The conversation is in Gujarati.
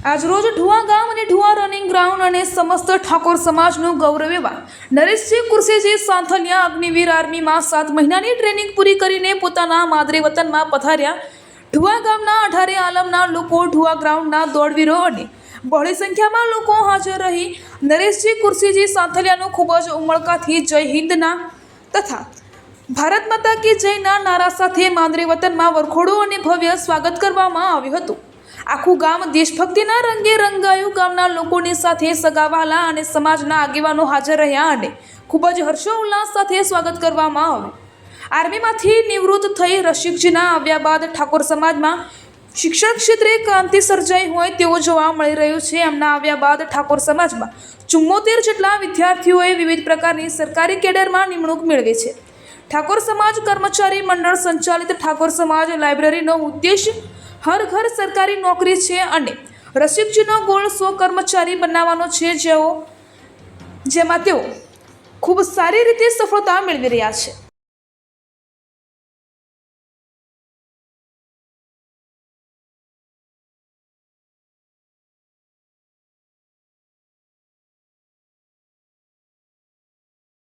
આજરોજ ઢુવા ગામ અને ઢુવા રનિંગ ગ્રાઉન્ડ અને સમસ્ત ઠાકોર સમાજનું ગૌરવ એવા નરેશજી કુરશીજી સાંથલિયા અગ્નિવીર આર્મીમાં 7 મહિનાની ટ્રેનિંગ પૂરી કરીને પોતાના માદરે વતનમાં પધાર્યા। ઢુવા ગામના 18 આલમના લોકો, ઢુવા ગ્રાઉન્ડના દોડવીરો અને બહોળી સંખ્યામાં લોકો હાજર રહી નરેશજી કુરશીજી સાંથલિયાનું ખૂબ જ ઉમળકાથી જય હિન્દના તથા ભારત માતા કી જયના નારા સાથે માદરે વતનમાં વરખોડું અને ભવ્ય સ્વાગત કરવામાં આવ્યું હતું। આખું ગામ દેશભક્તિના રંગે રંગાયું। ગામના લોકોની સાથે સગાવાલા અને સમાજના આગેવાનો હાજર રહ્યા અને ખૂબ જ હર્ષોલ્લાસ સાથે સ્વાગત કરવામાં આવ્યું। આર્મીમાંથી નિવૃત્ત થઈ રસિકજીના આવ્યા બાદ ઠાકોર સમાજમાં શિક્ષણ ક્ષેત્રે ક્રાંતિ સર્જાઈ હોય તેવું જોવા મળી રહ્યું છે। એમના આવ્યા બાદ ઠાકોર સમાજમાં 74 જેટલા વિદ્યાર્થીઓએ વિવિધ પ્રકારની સરકારી કેડરમાં નિમણૂક મેળવી છે। ઠાકોર સમાજ કર્મચારી મંડળ સંચાલિત ઠાકોર સમાજ લાઇબ્રેરીનો ઉદ્દેશ હર ઘર સરકારી નોકરી છે અને રસિકજીનો ગોળ 100 કર્મચારી બનાવવાનો છે, જેમાં તેઓ ખૂબ સારી રીતે સફળતા મેળવી રહ્યા છે।